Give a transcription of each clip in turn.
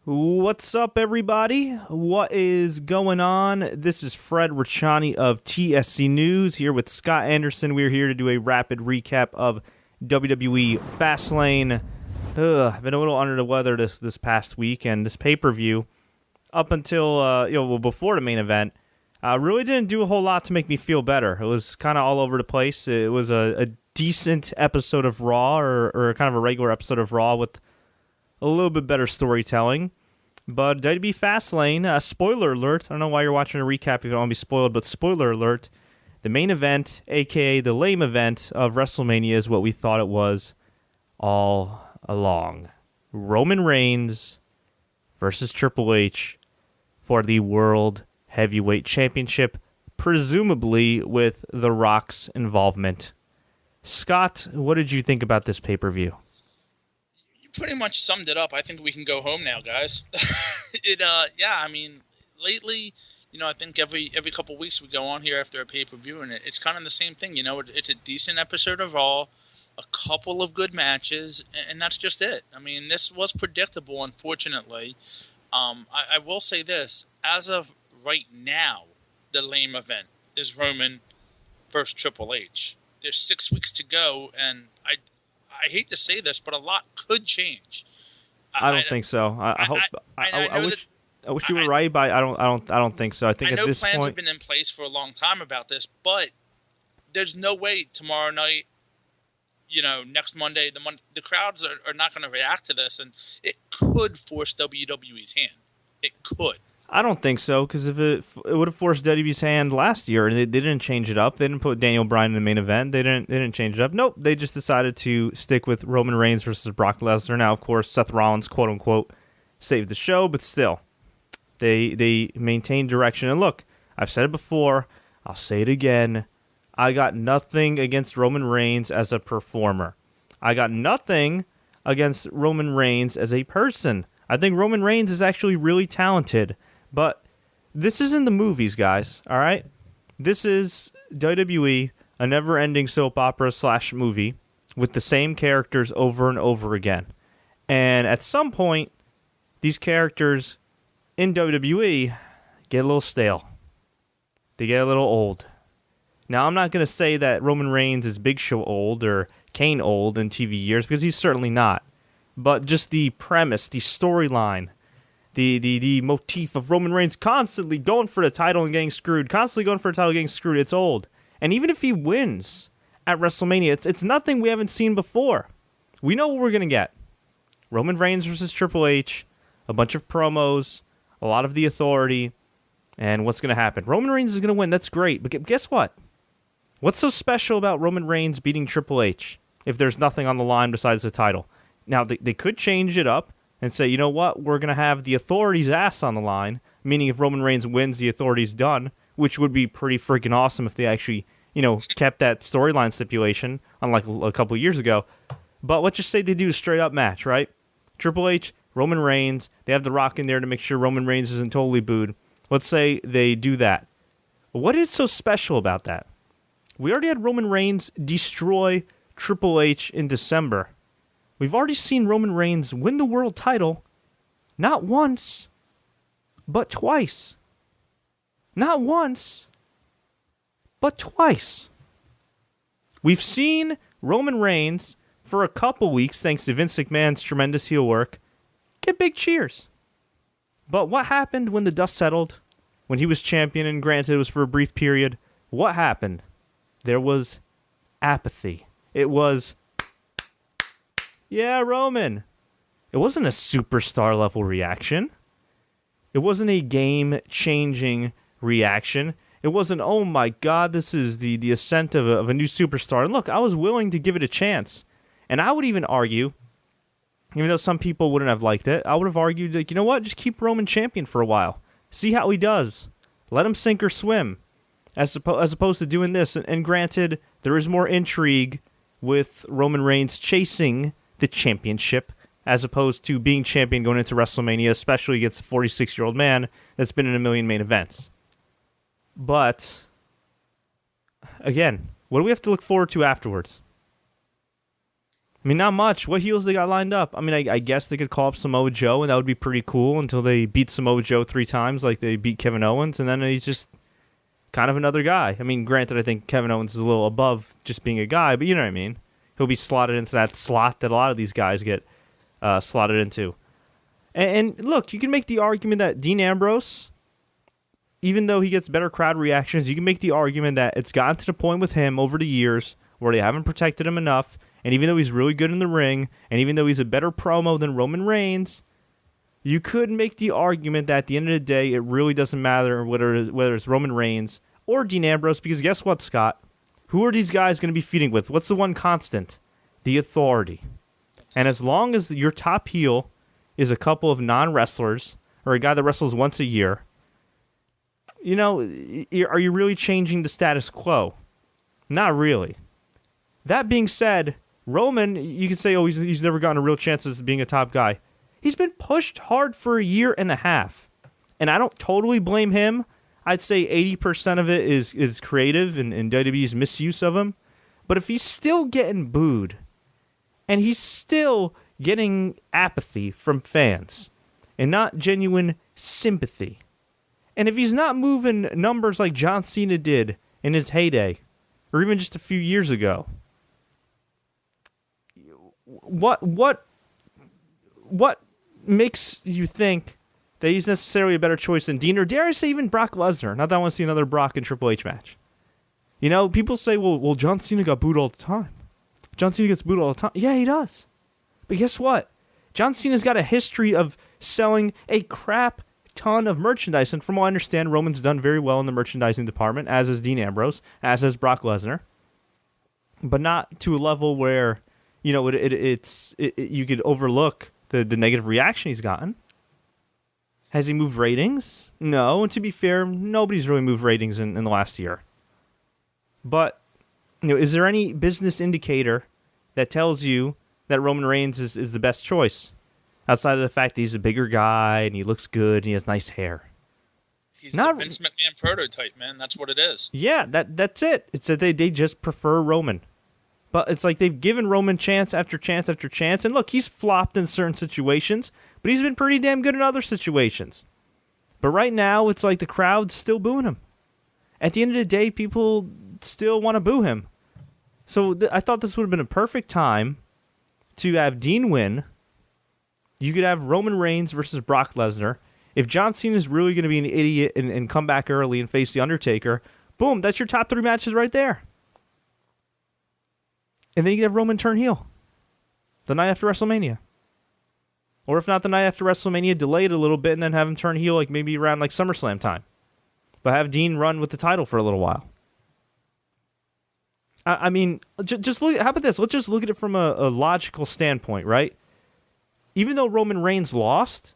What's up, everybody? What is going on? This is Fred Ricciani of TSC News here with Scott Anderson. We're here to do a rapid recap of WWE Fastlane. I've been a little under the weather this past week, and this pay-per-view, up until before the main event, really didn't do a whole lot to make me feel better. It was kind of all over the place. It was a decent episode of Raw, or kind of a regular episode of Raw with a little bit better storytelling. But WWE Fastlane, spoiler alert. I don't know why you're watching a recap if you don't want to be spoiled, but spoiler alert. The main event, a.k.a. the lame event of WrestleMania, is what we thought it was all along. Roman Reigns versus Triple H for the World Heavyweight Championship, presumably with The Rock's involvement. Scott, what did you think about this pay-per-view? Pretty much summed it up. I think we can go home now, guys. Lately, I think every couple weeks we go on here after a pay-per-view, and it's kind of the same thing. It's a decent episode of Raw, a couple of good matches, and that's just it. I mean, this was predictable, unfortunately. I will say this. As of right now, the lame event is Roman versus Triple H. There's 6 weeks to go, and I hate to say this, but a lot could change. I don't think so. I wish you were right, but I don't think so. I think at this point, plans have been in place for a long time about this, but there's no way tomorrow night, next Monday, the crowds are not going to react to this, and it could force WWE's hand. It could. I don't think so, because if it would have forced WWE's hand last year, and they didn't change it up. They didn't put Daniel Bryan in the main event. They didn't change it up. Nope, they just decided to stick with Roman Reigns versus Brock Lesnar. Now, of course, Seth Rollins, quote unquote, saved the show, but still, they maintained direction. And look, I've said it before. I'll say it again. I got nothing against Roman Reigns as a performer. I got nothing against Roman Reigns as a person. I think Roman Reigns is actually really talented. But this isn't the movies, guys, all right? This is WWE, a never-ending soap opera / movie with the same characters over and over again. And at some point, these characters in WWE get a little stale. They get a little old. Now, I'm not going to say that Roman Reigns is Big Show old or Kane old in TV years, because he's certainly not. But just the premise, the storyline, the motif of Roman Reigns constantly going for the title and getting screwed, it's old. And even if he wins at WrestleMania, it's nothing we haven't seen before. We know what we're going to get. Roman Reigns versus Triple H, a bunch of promos, a lot of the authority, and what's going to happen? Roman Reigns is going to win, that's great, but guess what? What's so special about Roman Reigns beating Triple H if there's nothing on the line besides the title? Now, they could change it up and say, you know what, we're going to have the Authority's ass on the line, meaning if Roman Reigns wins, the Authority's done, which would be pretty freaking awesome if they actually, kept that storyline stipulation, unlike a couple years ago. But let's just say they do a straight-up match, right? Triple H, Roman Reigns, they have The Rock in there to make sure Roman Reigns isn't totally booed. Let's say they do that. What is so special about that? We already had Roman Reigns destroy Triple H in December. We've already seen Roman Reigns win the world title, not once, but twice. Not once, but twice. We've seen Roman Reigns, for a couple weeks, thanks to Vince McMahon's tremendous heel work, get big cheers. But what happened when the dust settled? When he was champion, and granted it was for a brief period, what happened? There was apathy. It was, yeah, Roman. It wasn't a superstar level reaction. It wasn't a game-changing reaction. It wasn't, oh my God, this is the ascent of a new superstar. And look, I was willing to give it a chance. And I would even argue, even though some people wouldn't have liked it, I would have argued, like, you know what, just keep Roman champion for a while. See how he does. Let him sink or swim. As opposed to doing this. And granted, there is more intrigue with Roman Reigns chasing the championship as opposed to being champion going into WrestleMania, especially against a 46-year-old man that's been in a million main events. But, again, what do we have to look forward to afterwards? I mean, not much. What heels they got lined up? I mean, I guess they could call up Samoa Joe, and that would be pretty cool until they beat Samoa Joe 3 times like they beat Kevin Owens, and then he's just kind of another guy. I mean, granted, I think Kevin Owens is a little above just being a guy, but you know what I mean. He'll be slotted into that slot that a lot of these guys get slotted into. And look, you can make the argument that Dean Ambrose, even though he gets better crowd reactions, you can make the argument that it's gotten to the point with him over the years where they haven't protected him enough. And even though he's really good in the ring, and even though he's a better promo than Roman Reigns, you could make the argument that at the end of the day, it really doesn't matter whether it's Roman Reigns or Dean Ambrose, because guess what, Scott? Who are these guys going to be feuding with? What's the one constant? The authority. And as long as your top heel is a couple of non-wrestlers, or a guy that wrestles once a year, you know, are you really changing the status quo? Not really. That being said, Roman, you can say, oh, he's never gotten a real chance as being a top guy. He's been pushed hard for a year and a half. And I don't totally blame him. I'd say 80% of it is creative and WWE's misuse of him. But if he's still getting booed, and he's still getting apathy from fans, and not genuine sympathy, and if he's not moving numbers like John Cena did in his heyday, or even just a few years ago, what makes you think that he's necessarily a better choice than Dean, or dare I say even Brock Lesnar? Not that I want to see another Brock and Triple H match. You know, people say, well, John Cena got booed all the time. John Cena gets booed all the time. Yeah, he does. But guess what? John Cena's got a history of selling a crap ton of merchandise, and from what I understand, Roman's done very well in the merchandising department, as is Dean Ambrose, as has Brock Lesnar, but not to a level where, you know, you could overlook the negative reaction he's gotten. Has he moved ratings? No, and to be fair, nobody's really moved ratings in the last year. But, you know, is there any business indicator that tells you that Roman Reigns is the best choice? Outside of the fact that he's a bigger guy and he looks good and he has nice hair. He's the Vince McMahon prototype, man. That's what it is. Yeah, that's it. It's that they just prefer Roman. But it's like they've given Roman chance after chance after chance. And look, he's flopped in certain situations, but he's been pretty damn good in other situations. But right now, it's like the crowd's still booing him. At the end of the day, people still want to boo him. So I thought this would have been a perfect time to have Dean win. You could have Roman Reigns versus Brock Lesnar. If John Cena is really going to be an idiot and come back early and face The Undertaker, boom, that's your top 3 matches right there. And then you could have Roman turn heel the night after WrestleMania. Or if not the night after WrestleMania, delay it a little bit and then have him turn heel like maybe around like SummerSlam time. But have Dean run with the title for a little while. I mean, just look. How about this? Let's just look at it from a logical standpoint, right? Even though Roman Reigns lost,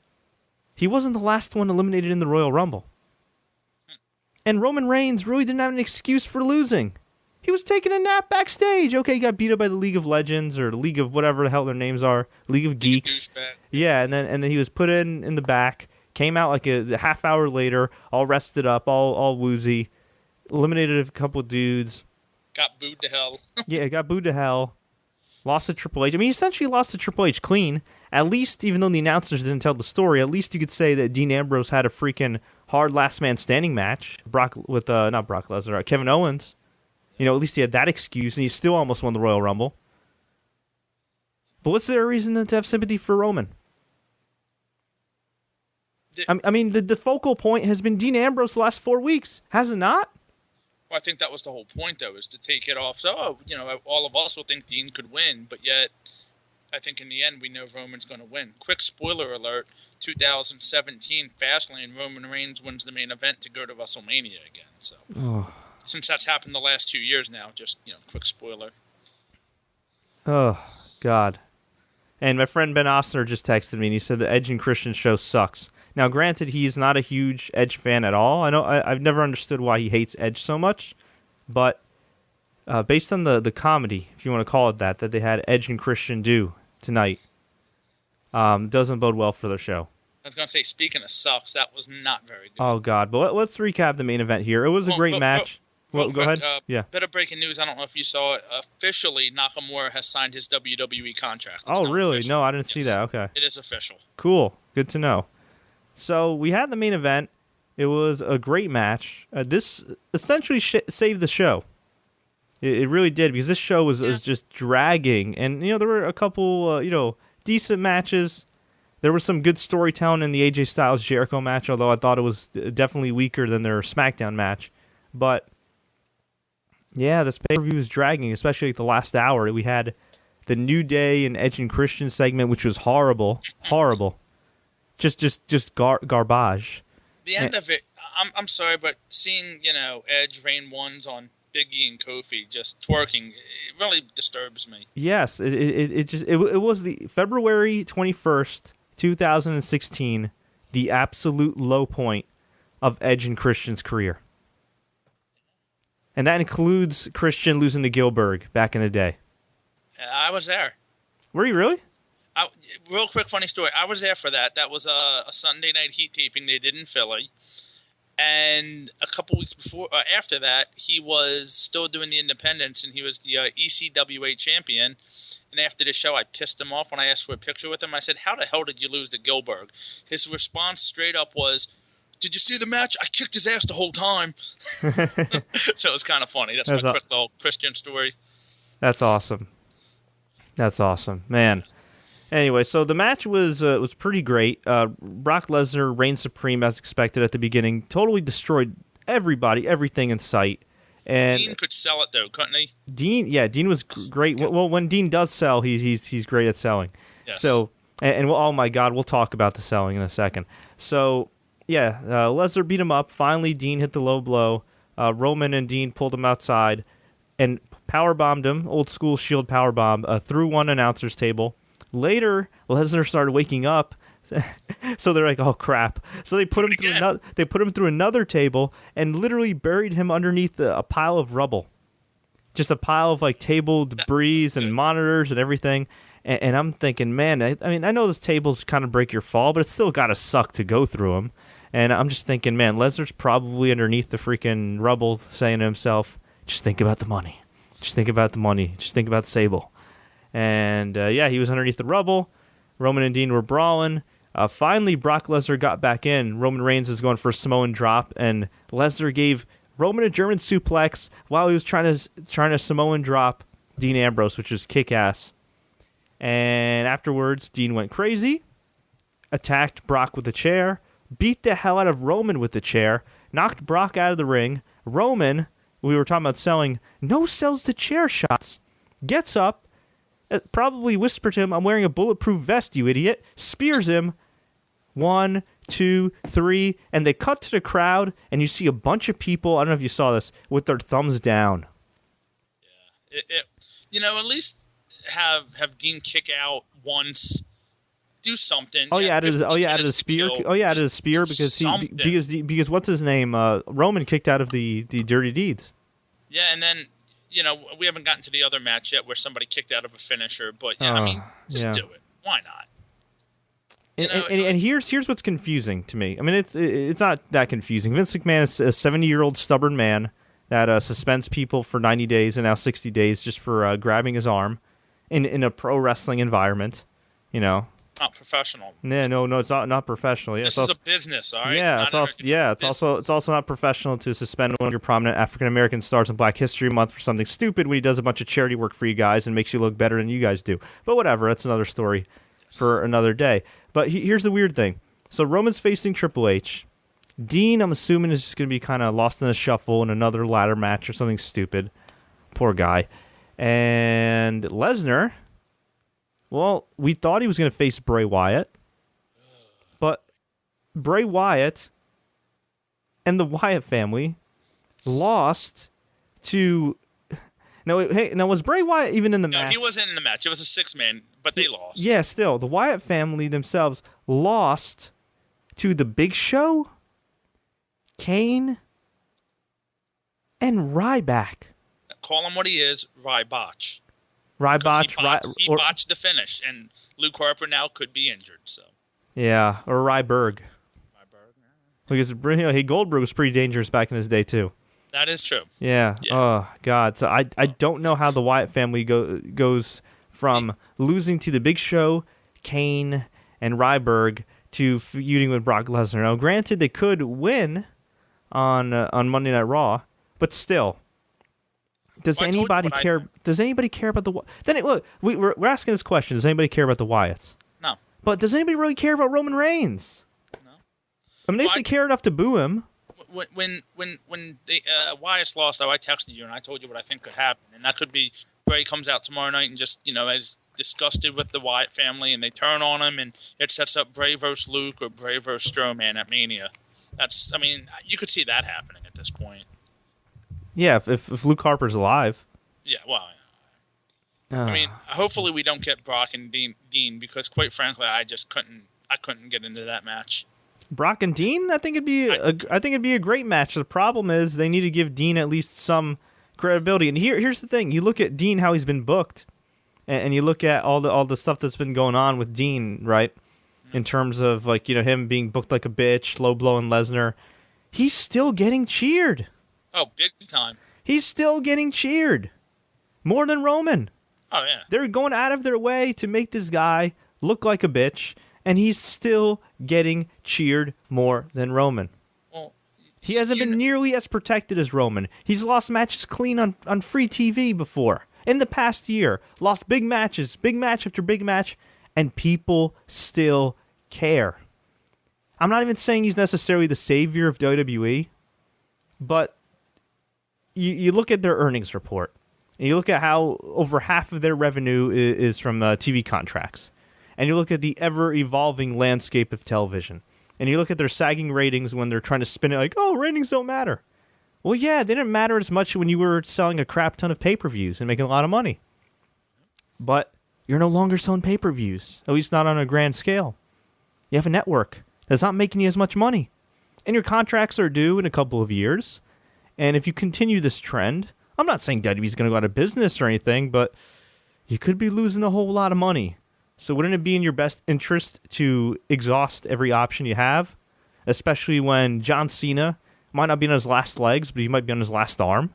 he wasn't the last one eliminated in the Royal Rumble. And Roman Reigns really didn't have an excuse for losing. He was taking a nap backstage. Okay, he got beat up by the League of Legends or the League of whatever the hell their names are. League of Geeks. Yeah, and then he was put in the back, came out like a half hour later, all rested up, all woozy, eliminated a couple of dudes. Got booed to hell. Yeah, got booed to hell. Lost to Triple H. I mean, he essentially lost to Triple H clean. At least, even though the announcers didn't tell the story, at least you could say that Dean Ambrose had a freaking hard last man standing match. Not Brock Lesnar, Kevin Owens. You know, at least he had that excuse, and he still almost won the Royal Rumble. But what's their reason to have sympathy for Roman? I mean, the focal point has been Dean Ambrose the last 4 weeks, has it not? Well, I think that was the whole point, though, is to take it off. So, you know, all of us will think Dean could win, but yet I think in the end we know Roman's going to win. Quick spoiler alert, 2017 Fastlane, Roman Reigns wins the main event to go to WrestleMania again. So, since that's happened the last 2 years now, just, you know, quick spoiler. Oh, God. And my friend Ben Ostner just texted me, and he said the Edge and Christian show sucks. Now, granted, he's not a huge Edge fan at all. I know I've never understood why he hates Edge so much, but based on the comedy, if you want to call it that they had Edge and Christian do tonight, doesn't bode well for their show. I was going to say, speaking of sucks, that was not very good. Oh, God. But let's recap the main event here. It was a great match. Well, Real go quick, ahead. Yeah. Bit of breaking news. I don't know if you saw it. Officially, Nakamura has signed his WWE contract. Oh, really? No, I didn't see that. Okay. It is official. Cool. Good to know. So we had the main event. It was a great match. This essentially saved the show. It really did, because this show was just dragging. And, there were a couple, decent matches. There was some good storytelling in the AJ Styles Jericho match, although I thought it was definitely weaker than their SmackDown match. But, yeah, this pay-per-view was dragging, especially the last hour. We had the New Day and Edge and Christian segment, which was horrible. Horrible. Just garbage. The end of it, I'm sorry, but seeing, Edge rain ones on Big E and Kofi just twerking, it really disturbs me. Yes, it was the February 21st, 2016, the absolute low point of Edge and Christian's career. And that includes Christian losing to Gilbert back in the day. I was there. Were you really? Real quick, funny story. I was there for that. That was a Sunday night heat taping they did in Philly. And a couple weeks after that, he was still doing the independents, and he was the ECWA champion. And after the show, I pissed him off when I asked for a picture with him. I said, "How the hell did you lose to Gilbert?" His response straight up was, "Did you see the match? I kicked his ass the whole time." So it was kind of funny. That's my quick little Christian story. That's awesome. That's awesome, man. Anyway, so the match was pretty great. Brock Lesnar reigned supreme as expected at the beginning. Totally destroyed everybody, everything in sight. And Dean could sell it though, couldn't he? Dean was great. Well, when Dean does sell, he's great at selling. Yes. So oh my God, we'll talk about the selling in a second. So yeah, Lesnar beat him up. Finally, Dean hit the low blow. Roman and Dean pulled him outside and powerbombed him. Old school Shield powerbomb through one announcer's table. Later, Lesnar started waking up, so they're like, "Oh crap!" So they put him through another table and literally buried him underneath a pile of rubble, just a pile of like table debris and monitors and everything. And I'm thinking, man, I know those tables kind of break your fall, but it's still gotta suck to go through them. And I'm just thinking, man, Lesnar's probably underneath the freaking rubble, saying to himself, "Just think about the money. Just think about the money. Just think about the Sable." And, he was underneath the rubble. Roman and Dean were brawling. Finally, Brock Lesnar got back in. Roman Reigns was going for a Samoan drop, and Lesnar gave Roman a German suplex while he was trying to Samoan drop Dean Ambrose, which was kick-ass. And afterwards, Dean went crazy, attacked Brock with a chair, beat the hell out of Roman with the chair, knocked Brock out of the ring. Roman, we were talking about selling, no-sells the chair shots, gets up, probably whispered to him, "I'm wearing a bulletproof vest, you idiot." Spears him. 1, 2, 3, and they cut to the crowd, and you see a bunch of people, I don't know if you saw this, with their thumbs down. Yeah. At least have Dean kick out once. Do something. Added a spear. Added a spear because what's his name? Roman kicked out of the Dirty Deeds. Yeah, and then we haven't gotten to the other match yet where somebody kicked out of a finisher, but do it. Why not? And here's what's confusing to me. I mean, it's not that confusing. Vince McMahon is a 70-year-old stubborn man that suspends people for 90 days and now 60 days just for grabbing his arm in a pro wrestling environment. Not professional. No, it's not professional. Yeah, this is a business, all right? Yeah, it's also not professional to suspend one of your prominent African American stars on Black History Month for something stupid when he does a bunch of charity work for you guys and makes you look better than you guys do. But whatever, that's another story for another day. But here's the weird thing. So Roman's facing Triple H. Dean, I'm assuming, is just going to be kind of lost in the shuffle in another ladder match or something stupid. Poor guy. And Lesnar, well, we thought he was going to face Bray Wyatt. But Bray Wyatt and the Wyatt family lost to... Now, was Bray Wyatt even in the match? No, he wasn't in the match. It was a 6-man, but they lost. Yeah, still. The Wyatt family themselves lost to the Big Show, Kane, and Ryback. Call him what he is, Ryback. He botched the finish, and Luke Harper now could be injured. So. Yeah, or Ryberg. Because Goldberg was pretty dangerous back in his day, too. That is true. Yeah. Oh, God. So I don't know how the Wyatt family goes from losing to the Big Show, Kane, and Ryback to feuding with Brock Lesnar. Now, granted, they could win on Monday Night Raw, but still, does anybody care? Does anybody care about the? Then look, we're asking this question: does anybody care about the Wyatts? No. But does anybody really care about Roman Reigns? No. I mean, they care enough to boo him. When the Wyatt's lost, I texted you and I told you what I think could happen, and that could be Brie comes out tomorrow night and just is disgusted with the Wyatt family, and they turn on him, and it sets up Brie versus Luke or Brie versus Strowman at Mania. You could see that happening at this point. Yeah, if Luke Harper's alive. Yeah, well, hopefully we don't get Brock and Dean because, quite frankly, I couldn't get into that match. Brock and Dean, I think it'd be a great match. The problem is they need to give Dean at least some credibility. And here's the thing: you look at Dean, how he's been booked, and you look at all the stuff that's been going on with Dean, right? In terms of him being booked like a bitch, low blowing Lesnar, he's still getting cheered. Oh, big time! He's still getting cheered more than Roman. Oh yeah, they're going out of their way to make this guy look like a bitch. And he's still getting cheered more than Roman. Well, he hasn't been nearly as protected as Roman. He's lost matches clean on free TV before. In the past year, lost big matches, big match after big match, and people still care. I'm not even saying he's necessarily the savior of WWE, but you look at their earnings report, and you look at how over half of their revenue is from TV contracts. And you look at the ever-evolving landscape of television. And you look at their sagging ratings when they're trying to spin it like, oh, ratings don't matter. Well, yeah, they didn't matter as much when you were selling a crap ton of pay-per-views and making a lot of money. But you're no longer selling pay-per-views, at least not on a grand scale. You have a network that's not making you as much money. And your contracts are due in a couple of years. And if you continue this trend, I'm not saying WWE's going to go out of business or anything, but you could be losing a whole lot of money. So wouldn't it be in your best interest to exhaust every option you have? Especially when John Cena might not be on his last legs, but he might be on his last arm.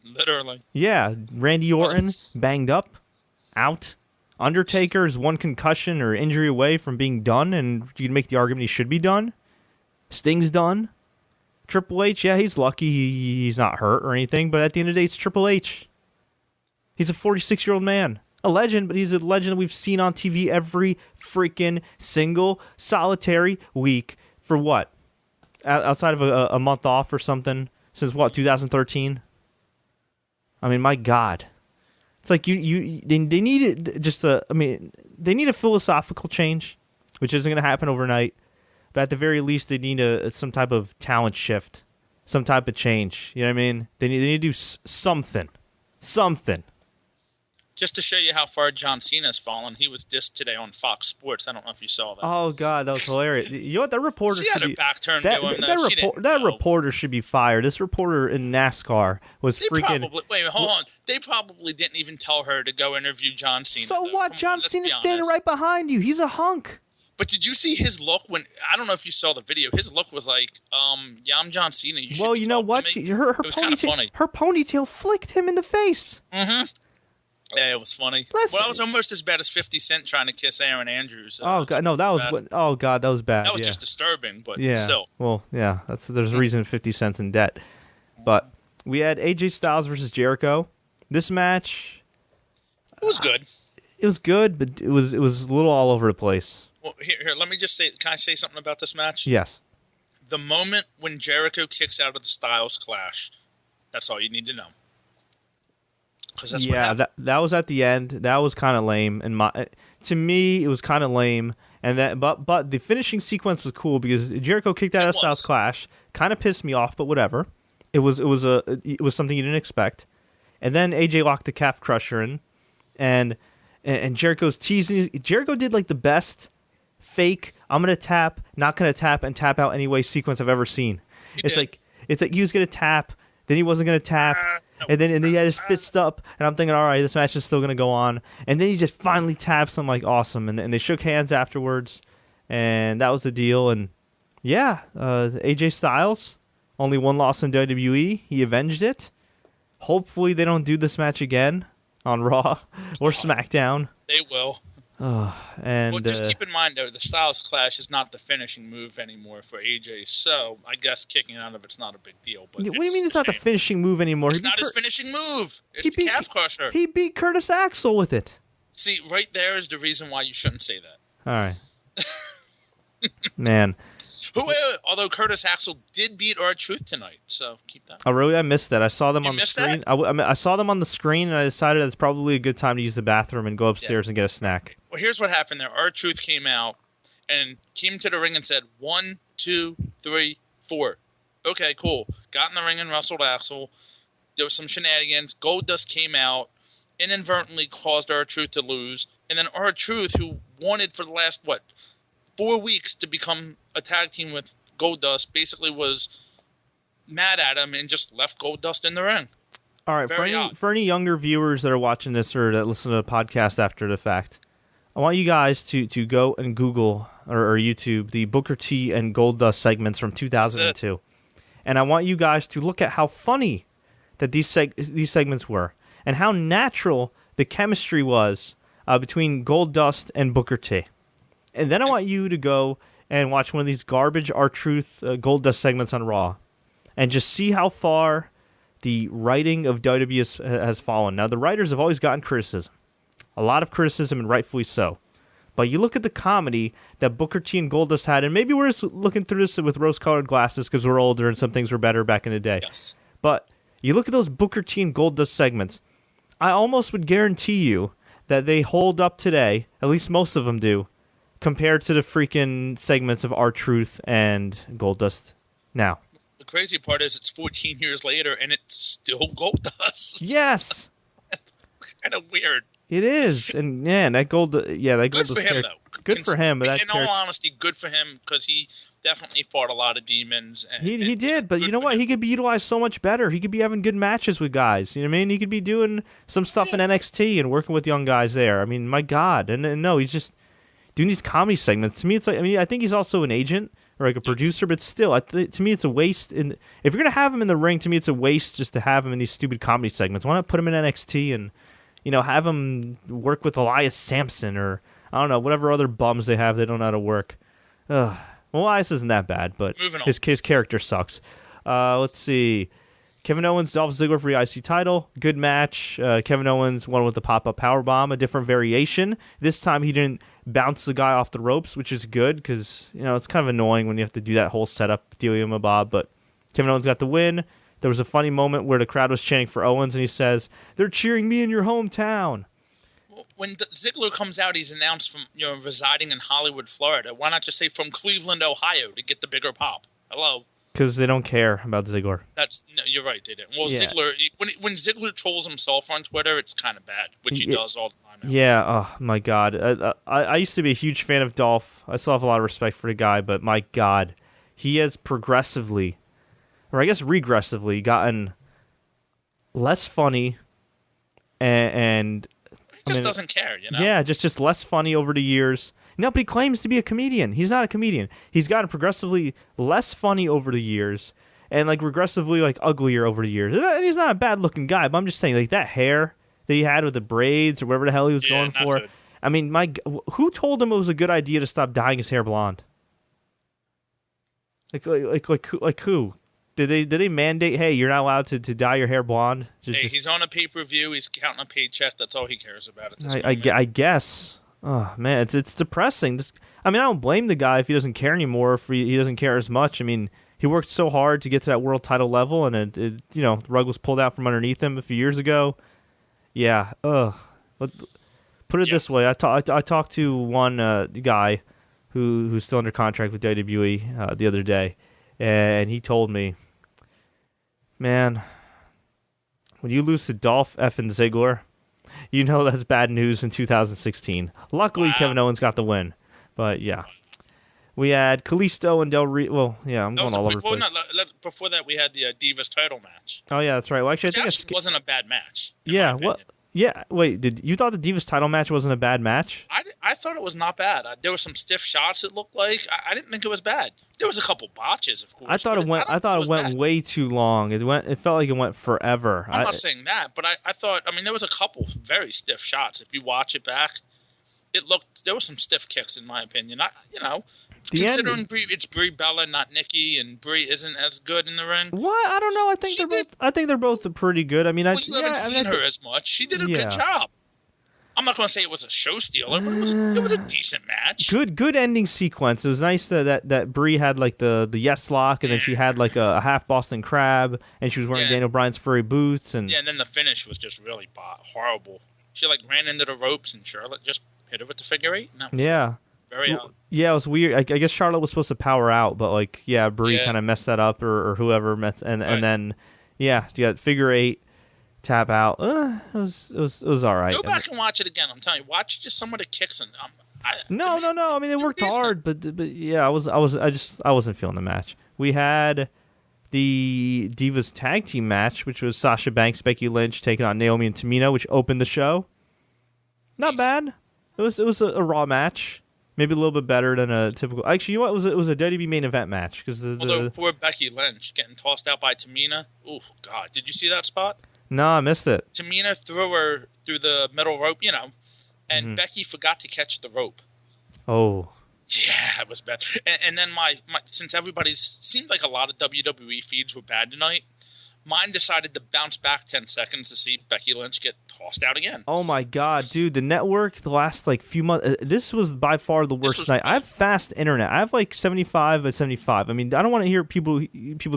Literally. Yeah, Randy Orton, banged up, out. Undertaker is one concussion or injury away from being done, and you can make the argument he should be done. Sting's done. Triple H, yeah, he's lucky he's not hurt or anything, but at the end of the day, it's Triple H. He's a 46-year-old man. A legend, but he's a legend we've seen on TV every freaking single solitary week for what? Outside of a month off or something since what, 2013? I mean, my God. It's like they need they need a philosophical change, which isn't going to happen overnight. But at the very least, they need some type of talent shift, some type of change. You know what I mean? They need to do something. Just to show you how far John Cena's fallen, he was dissed today on Fox Sports. I don't know if you saw that. Oh, God, that was hilarious. You know what? That reporter she had her back turned to him. That reporter should be fired. This reporter in NASCAR was freaking... Hold on. They probably didn't even tell her to go interview John Cena. So what? John Cena's standing right behind you. He's a hunk. But did you see his look when... I don't know if you saw the video. His look was like, yeah, I'm John Cena. Well, you know what? Her was kind of funny. Her ponytail flicked him in the face. Mm-hmm. Yeah, it was funny. Well, it was almost as bad as 50 Cent trying to kiss Aaron Andrews. Oh God, no, that was bad. Oh God, that was bad. That was just disturbing, but yeah. Still. Well, yeah, there's a reason 50 Cent's in debt. But we had AJ Styles versus Jericho. This match, it was good. It was good, but it was a little all over the place. Well, here, let me just say. Can I say something about this match? Yes. The moment when Jericho kicks out of the Styles Clash, that's all you need to know. That was at the end. That was kind of lame, and to me, it was kind of lame. And but the finishing sequence was cool because Jericho kicked out of Styles Clash, kind of pissed me off, but whatever. It was something you didn't expect. And then AJ locked the calf crusher in, and Jericho's teasing. Jericho did like the best fake I'm gonna tap, not gonna tap, and tap out anyway sequence I've ever seen. It's like he was gonna tap. Then he wasn't going to tap, and then he had his fist up, and I'm thinking, all right, this match is still going to go on. And then he just finally taps. I'm like, awesome. And they shook hands afterwards, and that was the deal. And yeah, AJ Styles Only one loss in WWE. He avenged it. Hopefully they don't do this match again on Raw or SmackDown. They will. And well, just keep in mind, though, the Styles Clash is not the finishing move anymore for AJ, so I guess kicking out of it's not a big deal. But what do you mean it's not the finishing move anymore? It's not his finishing move. It's the calf crusher. He beat Curtis Axel with it. See, right there is the reason why you shouldn't say that. All right. Man. Although Curtis Axel did beat R-Truth tonight, so keep that. Oh, really? I missed that. I saw them you on the screen. That? I saw them on the screen, and I decided it's probably a good time to use the bathroom and go upstairs and get a snack. Well, here's what happened there. R-Truth came out and came to the ring and said, 1, 2, 3, 4. Okay, cool. Got in the ring and wrestled Axel. There was some shenanigans. Goldust came out, inadvertently caused R-Truth to lose. And then R-Truth, who wanted for the last, 4 weeks to become a tag team with Goldust, basically was mad at him and just left Goldust in the ring. All right, for any younger viewers that are watching this or that listen to the podcast after the fact, I want you guys to go and Google or YouTube the Booker T and Goldust segments from 2002. And I want you guys to look at how funny that these segments were and how natural the chemistry was between Goldust and Booker T. And then I want you to go and watch one of these garbage R-Truth Goldust segments on Raw and just see how far the writing of WWE has fallen. Now, the writers have always gotten criticism. A lot of criticism, and rightfully so. But you look at the comedy that Booker T and Goldust had, and maybe we're just looking through this with rose-colored glasses because we're older and some things were better back in the day. Yes. But you look at those Booker T and Goldust segments, I almost would guarantee you that they hold up today, at least most of them do, compared to the freaking segments of R-Truth and Goldust now. The crazy part is it's 14 years later and it's still Goldust. Yes. That's kind of weird. It is. And that Goldust... Yeah, that Good Goldust for him, though. Good for him. But in all honesty, good for him because he definitely fought a lot of demons. He did, but you know what? He could be utilized so much better. He could be having good matches with guys. You know what I mean? He could be doing some stuff in NXT and working with young guys there. I mean, my God. And no, he's just doing these comedy segments. To me, it's like, I mean, I think he's also an agent or like a producer, but still, to me, it's a waste. If you're going to have him in the ring, to me, it's a waste just to have him in these stupid comedy segments. Why not put him in NXT and, have him work with Elias Sampson or, I don't know, whatever other bums they have they don't know how to work. Well, Elias isn't that bad, but his character sucks. Let's see. Kevin Owens, Dolph Ziggler for the IC title. Good match. Kevin Owens won with the pop-up powerbomb, a different variation. This time he didn't bounce the guy off the ropes, which is good because, it's kind of annoying when you have to do that whole setup dealy-mabob, but Kevin Owens got the win. There was a funny moment where the crowd was chanting for Owens, and he says, "They're cheering me in your hometown." Well, when Ziggler comes out, he's announced from residing in Hollywood, Florida. Why not just say from Cleveland, Ohio, to get the bigger pop? Hello. Because they don't care about Ziggler. No, you're right, they didn't. Well, yeah. Ziggler, when Ziggler trolls himself on Twitter, it's kind of bad, which he does all the time now. Yeah, oh my God. I used to be a huge fan of Dolph. I still have a lot of respect for the guy, but my God, he has progressively, or I guess regressively, gotten less funny and he just doesn't care, Yeah, just less funny over the years. No, but he claims to be a comedian. He's not a comedian. He's gotten progressively less funny over the years and regressively uglier over the years. And he's not a bad-looking guy, but I'm just saying that hair that he had with the braids or whatever the hell he was going for. Good. I mean, who told him it was a good idea to stop dyeing his hair blonde? Like who? Did they mandate, hey, you're not allowed to dye your hair blonde? He's on a pay-per-view. He's counting a paycheck. That's all he cares about at this point. I guess. Oh, man, it's depressing. I don't blame the guy if he doesn't care anymore, if he doesn't care as much. I mean, he worked so hard to get to that world title level, and the rug was pulled out from underneath him a few years ago. Yeah, put it this way. I talked to one guy who's still under contract with WWE the other day, and he told me, man, when you lose to Dolph effing Ziggler, that's bad news in 2016. Luckily, Kevin Owens got the win. But, yeah. We had Kalisto and Del Rio. Well, yeah, I'm going all over the place. Before that, we had the Divas title match. Oh, yeah, that's right. Well, actually, I think it wasn't a bad match. Yeah, Yeah, wait, did you thought the Divas title match wasn't a bad match? I thought it was not bad. There were some stiff shots, it looked like. I didn't think it was bad. There was a couple botches, of course. I thought it went way too long. It felt like it went forever. I'm not saying that, but I thought, I mean, there was a couple very stiff shots. If you watch it back, there were some stiff kicks, in my opinion. Considering it's Brie Bella, not Nikki, and Brie isn't as good in the ring. What? I don't know. I think they're both pretty good. I mean, you haven't seen her as much. She did a good job. I'm not going to say it was a show stealer, but it was a decent match. Good ending sequence. It was nice that Brie had like the yes lock, and then she had like a half Boston Crab, and she was wearing Daniel Bryan's furry boots, and then the finish was just really horrible. She like ran into the ropes, and Charlotte just hit her with the figure eight. And that was very odd. Yeah, it was weird. I guess Charlotte was supposed to power out, but like Brie kind of messed that up, or whoever messed, and then you got figure eight. Tap out. It was all right. Go back and watch it again. I'm telling you, watch just some of the kicks and. No. I mean, they worked hard, but yeah, I wasn't feeling the match. We had the Divas tag team match, which was Sasha Banks, Becky Lynch taking on Naomi and Tamina, which opened the show. Not bad. It was a Raw match. Maybe a little bit better than a typical. Actually, you know what? It was a WWE main event match because although poor Becky Lynch getting tossed out by Tamina. Oh God, did you see that spot? No, I missed it. Tamina threw her through the middle rope, and Becky forgot to catch the rope. Oh. Yeah, it was bad. And then since everybody's seemed like a lot of WWE feeds were bad tonight, mine decided to bounce back 10 seconds to see Becky Lynch get tossed out again. Oh my God, dude! The network, the last few months, this was by far the worst night. I have fast internet. I have like 75 by 75. I mean, I don't want to hear people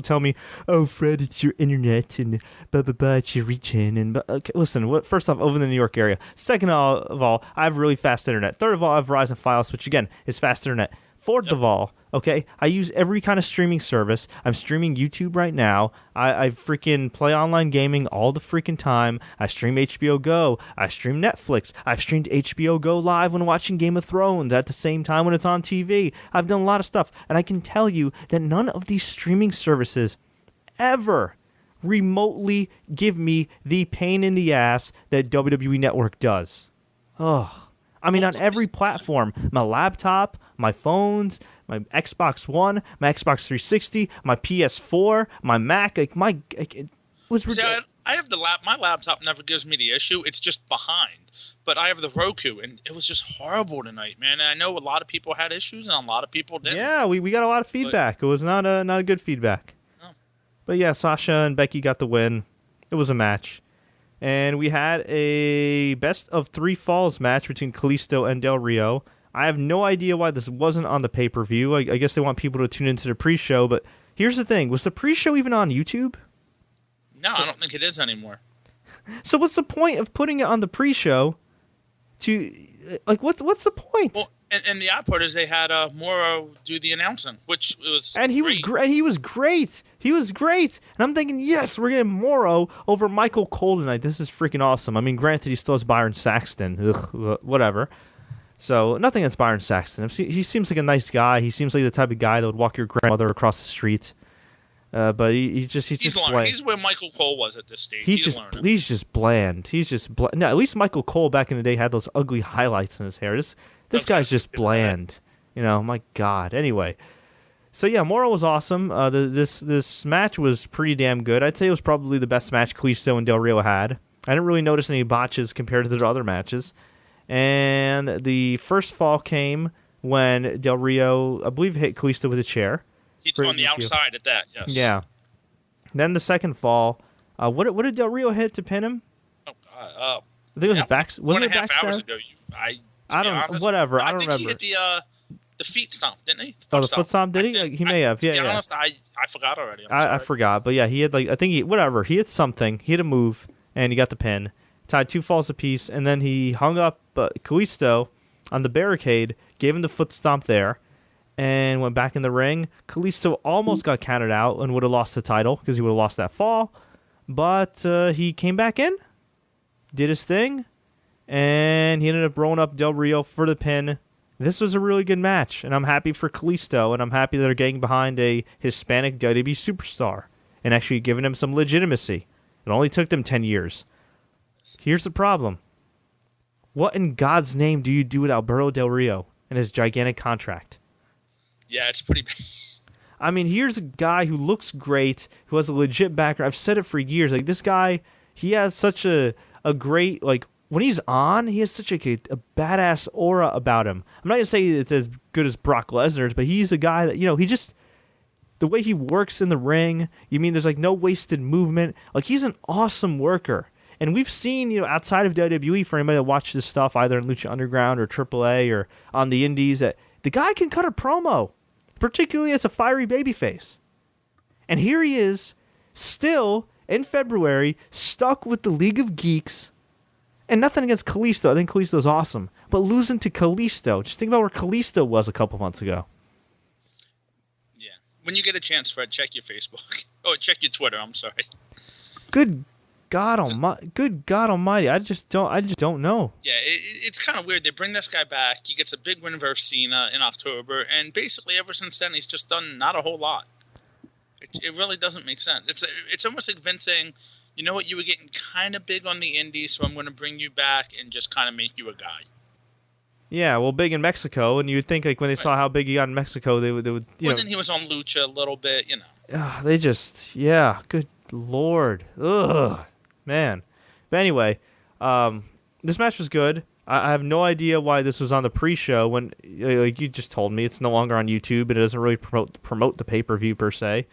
tell me, "Oh, Fred, it's your internet and blah blah blah, it's your reach-in." And okay, listen, first off, over in the New York area. Second of all, I have really fast internet. Third of all, I have Verizon Fios, which again is fast internet. Fourth of all, okay, I use every kind of streaming service. I'm streaming YouTube right now. I freaking play online gaming all the freaking time. I stream HBO Go. I stream Netflix. I've streamed HBO Go live when watching Game of Thrones at the same time when it's on TV. I've done a lot of stuff. And I can tell you that none of these streaming services ever remotely give me the pain in the ass that WWE Network does. Ugh. I mean, on every platform, my laptop, my phones, my Xbox One, my Xbox 360, my PS4, my Mac, it was ridiculous. See, I have my laptop never gives me the issue. It's just behind. But I have the Roku, and it was just horrible tonight, man. And I know a lot of people had issues, and a lot of people didn't. Yeah, we got a lot of feedback. It was not a good feedback. No. But yeah, Sasha and Becky got the win. It was a match. And we had a best of 3 falls match between Kalisto and Del Rio. I have no idea why this wasn't on the pay-per-view. I guess they want people to tune into the pre-show, but here's the thing. Was the pre-show even on YouTube? No, I don't think it is anymore. So what's the point of putting it on the pre-show what's the point? Well, and the odd part is they had Morrow do the announcing, which was he was great. He was great. And I'm thinking, yes, we're getting Morrow over Michael Cole tonight. This is freaking awesome. I mean, granted, he still has Byron Saxton. Ugh, whatever. So nothing against Byron Saxton. He seems like a nice guy. He seems like the type of guy that would walk your grandmother across the street. But he's just learning. He's where Michael Cole was at this stage. He's just bland. No, at least Michael Cole back in the day had those ugly highlights in his hair. This guy's just bland. My God. Anyway, so yeah, Morrow was awesome. This match was pretty damn good. I'd say it was probably the best match Kalisto and Del Rio had. I didn't really notice any botches compared to their other matches. And the first fall came when Del Rio, I believe, hit Kalisto with a chair. He's on the outside at that, yes. Yeah. Then the second fall, what did Del Rio hit to pin him? Oh, God. I think it was a back. Was it 1.5 hours ago. I don't know. Whatever. I don't remember. I think he hit the feet stomp, didn't he? The foot stomp, did he? He may have. Yeah, to be honest, I forgot already. I forgot. But yeah, he had he hit something. He hit a move, and he got the pin. Tied 2 falls apiece, and then he hung up Kalisto on the barricade, gave him the foot stomp there, and went back in the ring. Kalisto almost got counted out and would have lost the title because he would have lost that fall. But he came back in, did his thing, and he ended up rolling up Del Rio for the pin. This was a really good match, and I'm happy for Kalisto, and I'm happy that they're getting behind a Hispanic WWE superstar and actually giving him some legitimacy. It only took them 10 years. Here's the problem. What in God's name do you do with Alberto Del Rio and his gigantic contract? Yeah, it's pretty bad. I mean, here's a guy who looks great, who has a legit background. I've said it for years. Like, this guy, he has such a great, like, when he's on, he has such a badass aura about him. I'm not going to say it's as good as Brock Lesnar's, but he's a guy that, he just, the way he works in the ring, there's, like, no wasted movement. Like, he's an awesome worker. And we've seen, outside of WWE, for anybody that watches this stuff, either in Lucha Underground or AAA or on the indies, that the guy can cut a promo, particularly as a fiery babyface. And here he is, still, in February, stuck with the League of Geeks. And nothing against Kalisto. I think Kalisto's awesome. But losing to Kalisto, just think about where Kalisto was a couple months ago. Yeah. When you get a chance, Fred, check your Facebook. Oh, check your Twitter, I'm sorry. Good God Almighty! I just don't know. Yeah, it's kind of weird. They bring this guy back. He gets a big win versus Cena in October, and basically ever since then, he's just done not a whole lot. It really doesn't make sense. It's almost like Vince saying, you know what, you were getting kind of big on the indies, so I'm going to bring you back and just kind of make you a guy. Yeah, well, big in Mexico, and you'd think like when they saw how big he got in Mexico, they would. Then he was on Lucha a little bit, They just, good Lord, ugh. Man. But anyway, this match was good. I have no idea why this was on the pre-show when, like you just told me, it's no longer on YouTube. It doesn't really promote the pay-per-view per se.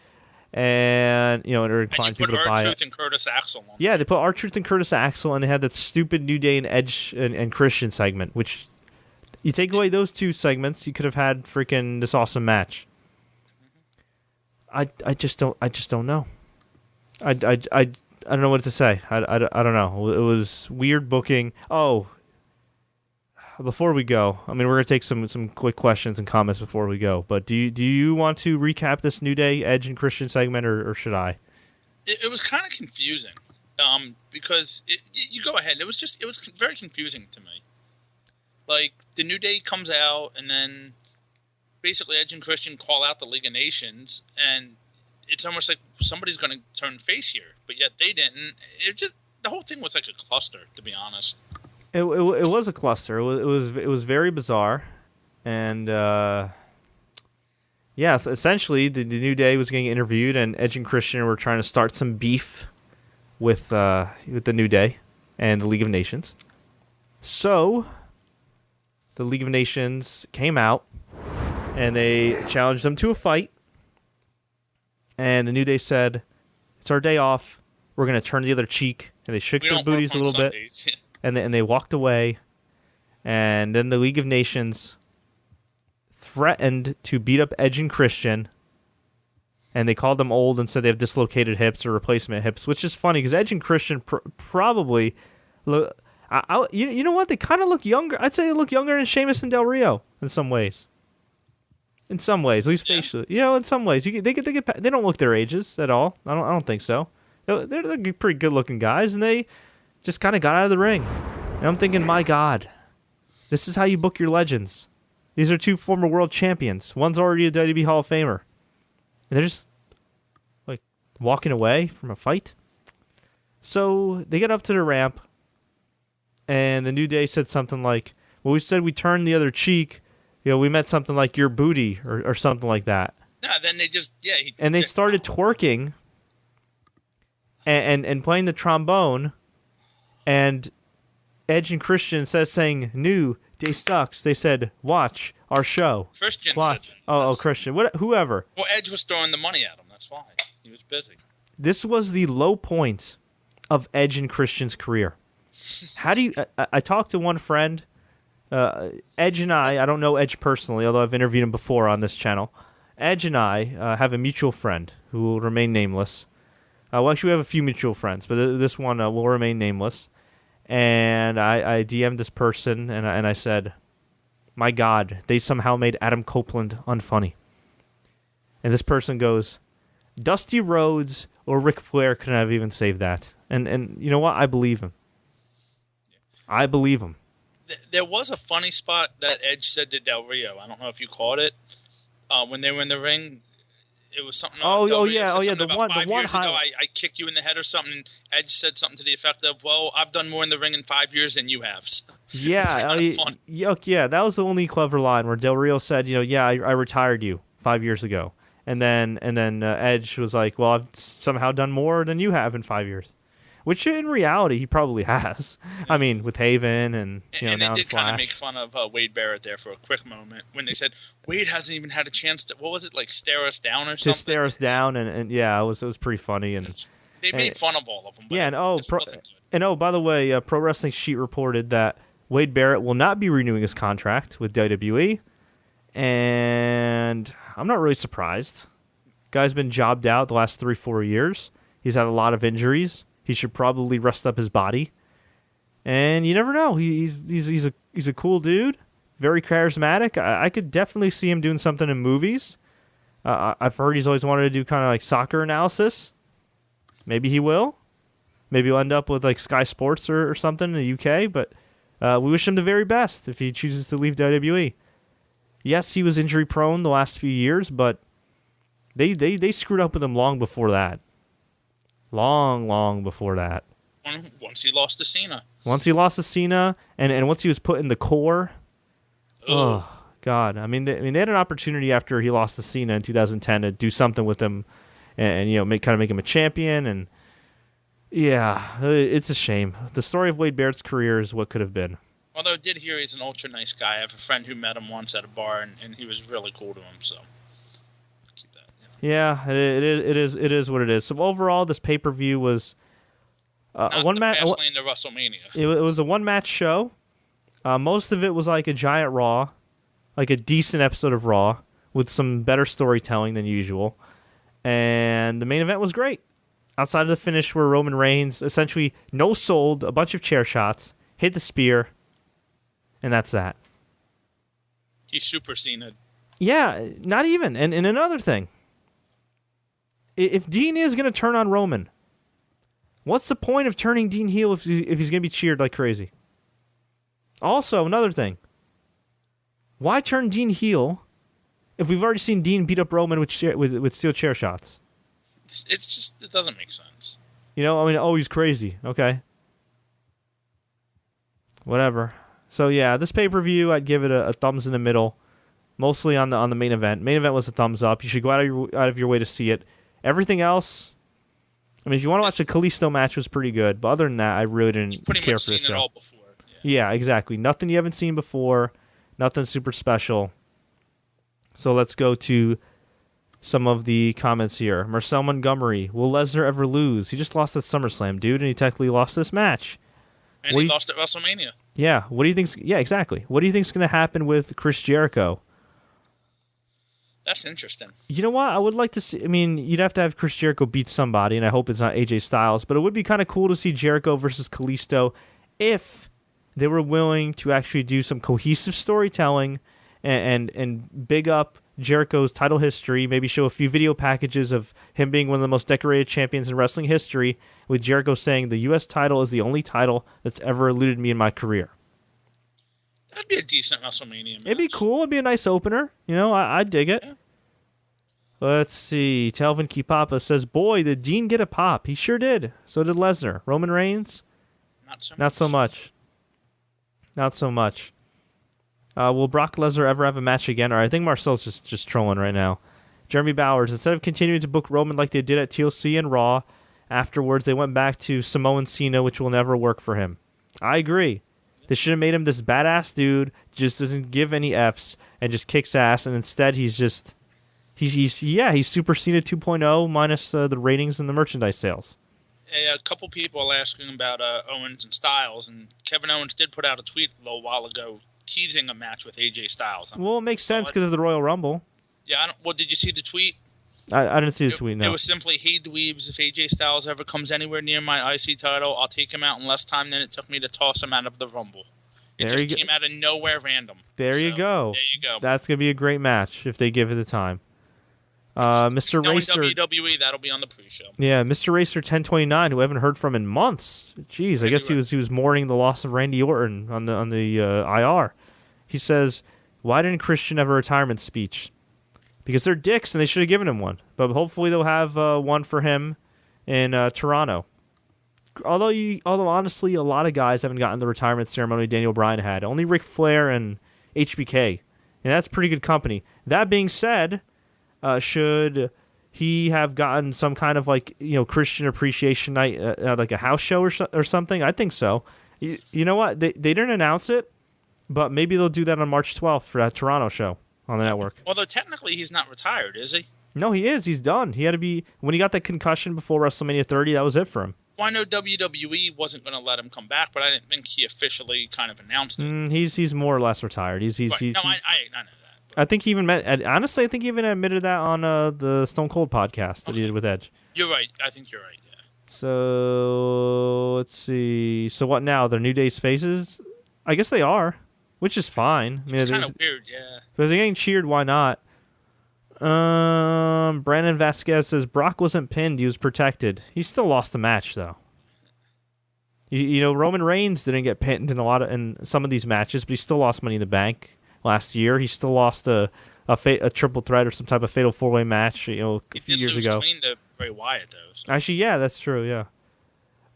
And, it inclines people to buy it. R-Truth and Curtis Axel on. Yeah, they put R-Truth and Curtis Axel, and they had that stupid New Day and Edge and Christian segment, which you take away those two segments, you could have had freaking this awesome match. I just don't know. I don't know what to say. I don't know. It was weird booking. Oh, before we go, we're going to take some quick questions and comments before we go. But do you want to recap this New Day, Edge, and Christian segment, or should I? It was kind of confusing because you go ahead. It was very confusing to me. Like, the New Day comes out, and then basically Edge and Christian call out the League of Nations, and it's almost like somebody's going to turn face here, but yet they didn't. The whole thing was like a cluster, to be honest. It was a cluster. It was very bizarre, and yes, essentially the New Day was getting interviewed, and Edge and Christian were trying to start some beef with the New Day and the League of Nations. So the League of Nations came out, and they challenged them to a fight. And the New Day said, it's our day off. We're going to turn the other cheek. And they shook their booties a little bit. And they walked away. And then the League of Nations threatened to beat up Edge and Christian. And they called them old and said they have dislocated hips or replacement hips, which is funny because Edge and Christian probably look. You know what? They kind of look younger. I'd say they look younger than Sheamus and Del Rio in some ways. In some ways, at least facially, in some ways, they don't look their ages at all. I don't think so. They're pretty good looking guys, and they just kind of got out of the ring. And I'm thinking, my God, this is how you book your legends. These are two former world champions. One's already a WWE Hall of Famer, and they're just like walking away from a fight. So they get up to the ramp, and the New Day said something like, "Well, we said we turned the other cheek. We meant something like your booty or something like that." No, then they just, and they started twerking and playing the trombone. And Edge and Christian, instead of saying, "New Day sucks," they said, "Watch our show." Christian Watch. said Christian. Whoever. Well, Edge was throwing the money at him. That's why. He was busy. This was the low point of Edge and Christian's career. How do you... I talked to one friend... Edge and I don't know Edge personally, although I've interviewed him before on this channel. Edge and I have a mutual friend who will remain nameless. Well, actually, we have a few mutual friends, but this one will remain nameless. And I DM'd this person, and I said, my God, they somehow made Adam Copeland unfunny. And this person goes, Dusty Rhodes or Ric Flair couldn't have even saved that. And you know what? I believe him. I believe him. There was a funny spot that Edge said to Del Rio. I don't know if you caught it. When they were in the ring, It was something. Yeah. The one 5 years ago, highlight. I kicked you in the head or something. And Edge said something to the effect of, "Well, I've done more in the ring in 5 years than you have." So Yeah, fun. Yeah, that was the only clever line where Del Rio said, I retired you 5 years ago, and then Edge was like, well, I've somehow done more than you have in 5 years, which in reality he probably has. I mean, with Haven and and now they did Flash. kind of make fun of Wade Barrett there for a quick moment when they said Wade hasn't even had a chance to, what was it, like stare us down or something? To stare us down, and yeah, it was pretty funny. And they made fun of all of them. But yeah, by the way, Pro Wrestling Sheet reported that Wade Barrett will not be renewing his contract with WWE, and I'm not really surprised. Guy's been jobbed out the last 3-4 years. He's had a lot of injuries. He should probably rest up his body. And you never know. He's a cool dude, very charismatic. I could definitely see him doing something in movies. I've heard he's always wanted to do kind of like soccer analysis. Maybe he will. Maybe he'll end up with like Sky Sports or something in the UK. But we wish him the very best if he chooses to leave WWE. Yes, he was injury prone the last few years, but they screwed up with him long before that. Long before that. Once he lost to Cena. And once he was put in the core. Oh, God. I mean, they had an opportunity after he lost to Cena in 2010 to do something with him and make him a champion. And, yeah, it's a shame. The story of Wade Barrett's career is what could have been. Although I did hear he's an ultra nice guy. I have a friend who met him once at a bar, and he was really cool to him, so... Yeah, it is what it is. So overall, this pay-per-view was a one-match. Fastlane to WrestleMania. It was a one-match show. Most of it was like a giant Raw, like a decent episode of Raw with some better storytelling than usual. And the main event was great. Outside of the finish where Roman Reigns essentially no-sold a bunch of chair shots, hit the spear, and that's that. He's Super Cena. Yeah, not even. And another thing. If Dean is going to turn on Roman, what's the point of turning Dean heel if he's going to be cheered like crazy? Also, another thing. Why turn Dean heel if we've already seen Dean beat up Roman with steel chair shots? It's just, it doesn't make sense. He's crazy. Okay. Whatever. So, yeah, this pay-per-view, I'd give it a thumbs in the middle, mostly on the main event. Main event was a thumbs up. You should go out of your way to see it. Everything else, I mean, if you want to watch the Kalisto match, was pretty good. But other than that, I really didn't care for the show. You've pretty much seen it all before. Yeah, exactly. Nothing you haven't seen before. Nothing super special. So let's go to some of the comments here. Marcel Montgomery, will Lesnar ever lose? He just lost at SummerSlam, dude, and he technically lost this match. And he lost at WrestleMania. Yeah, what do you think? Yeah, exactly. What do you think is going to happen with Chris Jericho? That's interesting. You know what? I would like to see... I mean, you'd have to have Chris Jericho beat somebody, and I hope it's not AJ Styles, but it would be kind of cool to see Jericho versus Kalisto if they were willing to actually do some cohesive storytelling and big up Jericho's title history, maybe show a few video packages of him being one of the most decorated champions in wrestling history, with Jericho saying the U.S. title is the only title that's ever eluded me in my career. That'd be a decent WrestleMania match. It'd be cool. It'd be a nice opener. I'd dig it. Yeah. Let's see. Telvin Kipapa says, boy, did Dean get a pop. He sure did. So did Lesnar. Roman Reigns? Not so much. Will Brock Lesnar ever have a match again? Or I think Marcel's just trolling right now. Jeremy Bowers, instead of continuing to book Roman like they did at TLC and Raw, afterwards they went back to Samoan Cena, which will never work for him. I agree. They should have made him this badass dude, just doesn't give any Fs, and just kicks ass, and instead he's Super Cena 2.0 minus the ratings and the merchandise sales. A couple people are asking about Owens and Styles, and Kevin Owens did put out a tweet a little while ago teasing a match with AJ Styles. Well, it makes sense because of the Royal Rumble. Yeah, did you see the tweet? I didn't see the tweet, no. It was simply, hey, dweebs, if AJ Styles ever comes anywhere near my IC title, I'll take him out in less time than it took me to toss him out of the Rumble. It just came out of nowhere random. There you go. That's going to be a great match if they give it the time. Mr. Racer... WWE, that'll be on the pre-show. Yeah, Mr. Racer 1029, who I haven't heard from in months. Jeez, I guess he was mourning the loss of Randy Orton on the IR. He says, why didn't Christian have a retirement speech? because they're dicks and they should have given him one. But hopefully they'll have one for him in Toronto. Although honestly, a lot of guys haven't gotten the retirement ceremony Daniel Bryan had. Only Ric Flair and HBK, and that's pretty good company. That being said, should he have gotten some kind of Christian appreciation night, like a house show or something? I think so. You know what? They didn't announce it, but maybe they'll do that on March 12th for that Toronto show on the network. Although technically he's not retired, is he? No, he is. He's done. He had to be when he got that concussion before WrestleMania 30. That was it for him. Well, I know WWE wasn't going to let him come back, but I didn't think he officially kind of announced it. He's more or less retired. He's I know that. I think he even honestly, I think he even admitted that on the Stone Cold podcast that he did with Edge. You're right. I think you're right, yeah. So, let's see. So what now? They're New Day's faces? I guess they are, which is fine. It's kind of weird, yeah. Because they're getting cheered, why not? Brandon Vasquez says Brock wasn't pinned, he was protected. He still lost the match, though. You know, Roman Reigns didn't get pinned in some of these matches, but he still lost Money in the Bank last year. He still lost a triple threat or some type of fatal 4-way match, a few years ago. He did lose clean to Bray Wyatt, though. So. Actually, yeah, that's true, yeah.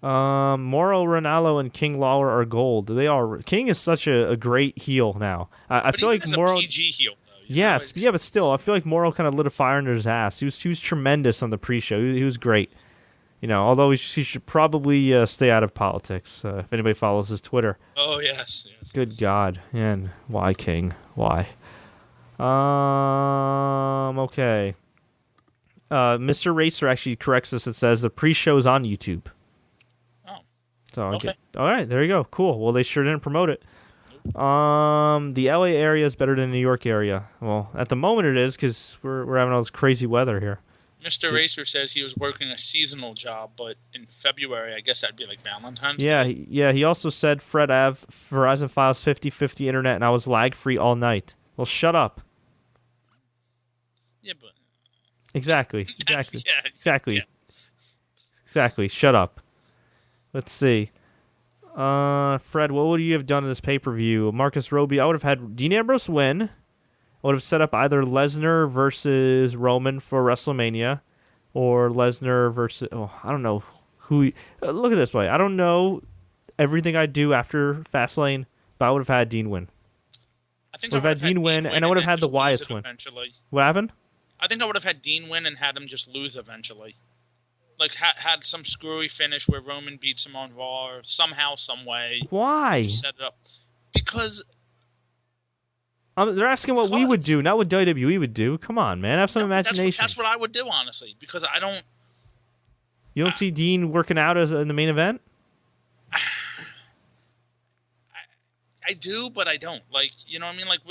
Mauro Ranallo and King Lawler are gold. They are. King is such a great heel now. I feel like Mauro. A PG heel, though. Yes, yeah, but still, I feel like Mauro kind of lit a fire under his ass. He was tremendous on the pre-show. He was great. Although he should probably stay out of politics. If anybody follows his Twitter. Oh yes. Good God, and why King? Why? Okay. Mr. Racer actually corrects us and says the pre-show is on YouTube. Oh. So okay. All right, there you go. Cool. Well, they sure didn't promote it. The LA area is better than the New York area. Well, at the moment it is because we're having all this crazy weather here. Mr. Racer says he was working a seasonal job, but in February, I guess that'd be like Valentine's Day. Yeah. He also said Fred Ave, Verizon Files 50/50 internet, and I was lag-free all night. Well, shut up. Yeah, but... Exactly. Yeah. Exactly. Shut up. Let's see. Fred, what would you have done in this pay-per-view? Marcus Roby, I would have had Dean Ambrose win. I would have set up either Lesnar versus Roman for WrestleMania or Lesnar versus... I don't know who... look at it this way. I don't know everything I do after Fastlane, but I would have had Dean win. I would have had Dean win, and I would have had the Wyatt win. Eventually. What happened? I think I would have had Dean win and had him just lose eventually. Like, had some screwy finish where Roman beats him on Raw or somehow, some way. Why? Just set it up. Because... they're asking what we would do, not what WWE would do. Come on, man. Have some imagination. That's what I would do, honestly. Because I don't... You don't see Dean working out in the main event? I do, but I don't. Like, you know what I mean? Like,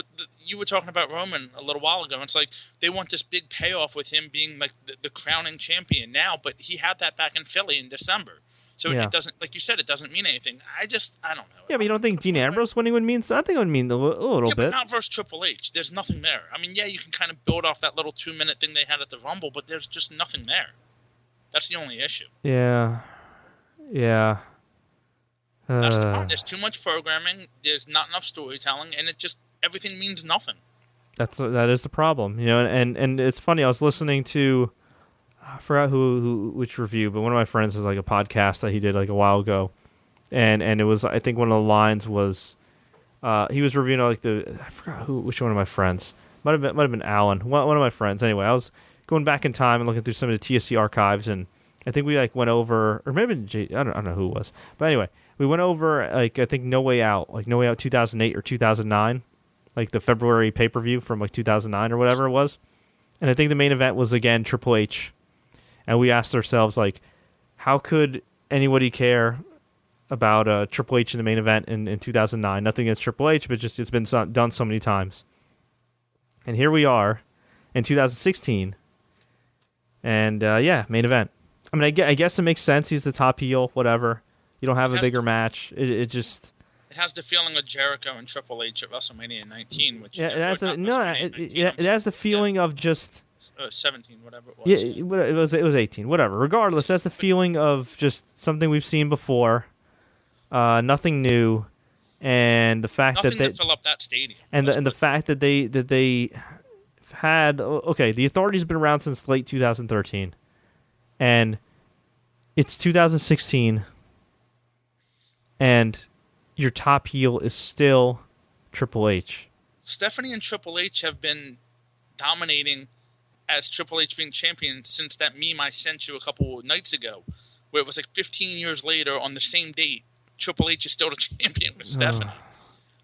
you were talking about Roman a little while ago. And it's like, they want this big payoff with him being, like, the crowning champion now. But he had that back in Philly in December. So it doesn't, like you said, it doesn't mean anything. I don't know. Yeah, but you don't think Dean Ambrose winning would mean? I think it would mean a little bit. But not versus Triple H. There's nothing there. I mean, yeah, you can kind of build off that little 2-minute thing they had at the Rumble, but there's just nothing there. That's the only issue. Yeah. That's the problem. There's too much programming. There's not enough storytelling, and everything means nothing. That is the problem, And it's funny. I was listening to. I forgot which review, but one of my friends has like a podcast that he did like a while ago, and it was, I think one of the lines was he was reviewing like I forgot which one of my friends, might have been Alan, one of my friends. Anyway, I was going back in time and looking through some of the TSC archives, and I think we like went over, or maybe I don't know who it was, but anyway, we went over like I think No Way Out 2008 or 2009, like the February pay-per-view from like 2009 or whatever it was, and I think the main event was again Triple H. And we asked ourselves, like, how could anybody care about Triple H in the main event in 2009? Nothing against Triple H, but just it's been done so many times. And here we are in 2016. And, main event. I mean, I guess it makes sense. He's the top heel, whatever. You don't have a bigger match. It just... It has the feeling of Jericho and Triple H at WrestleMania 19, which... Yeah, it has the feeling of just... 17, whatever it was. Yeah, it was 18, whatever. Regardless, that's the feeling of just something we've seen before, nothing new, and the fact nothing that to fill up that stadium. And the fact that they had the Authority's been around since late 2013, and it's 2016, and your top heel is still Triple H. Stephanie and Triple H have been dominating as Triple H being champion since that meme I sent you a couple nights ago, where it was like 15 years later on the same date, Triple H is still the champion with Stephanie.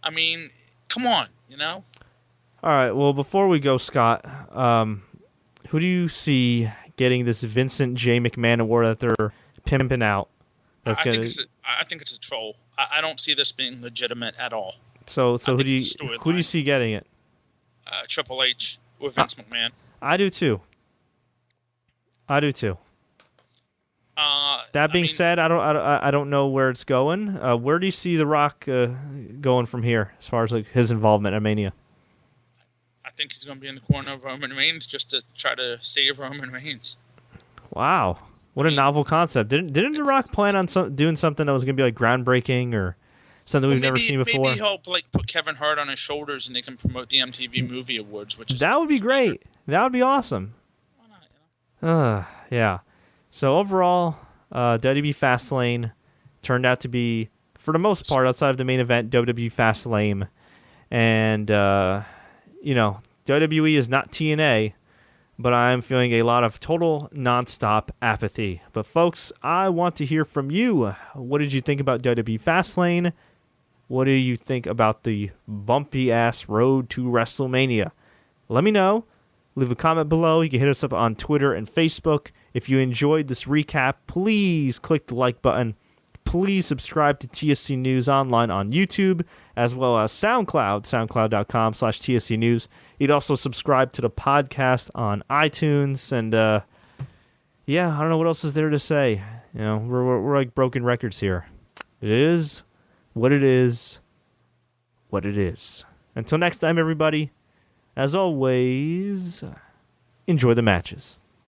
I mean, come on, you know? All right, well, before we go, Scott, who do you see getting this Vincent J. McMahon award that they're pimping out? I think it's a troll. I don't see this being legitimate at all. So who do you see getting it? Triple H or Vince McMahon. I do too. That being said, I don't know where it's going. Where do you see The Rock going from here, as far as like his involvement at Mania? I think he's going to be in the corner of Roman Reigns just to try to save Roman Reigns. Wow, what a novel concept! Didn't The Rock plan on doing something that was going to be like groundbreaking or something we've never seen before? Maybe he'll like put Kevin Hart on his shoulders and they can promote the MTV Movie Awards, that would be great. That would be awesome. Why not? You know? Yeah. So overall, WWE Fastlane turned out to be, for the most part, outside of the main event, WWE Fastlane, and WWE is not TNA. But I'm feeling a lot of total nonstop apathy. But folks, I want to hear from you. What did you think about WWE Fastlane? What do you think about the bumpy-ass road to WrestleMania? Let me know. Leave a comment below. You can hit us up on Twitter and Facebook. If you enjoyed this recap, please click the like button. Please subscribe to TSC News Online on YouTube, as well as SoundCloud, soundcloud.com/TSC News. You'd also subscribe to the podcast on iTunes, and I don't know what else is there to say. You know, we're like broken records here. It is what it is, what it is. Until next time, everybody, as always, enjoy the matches.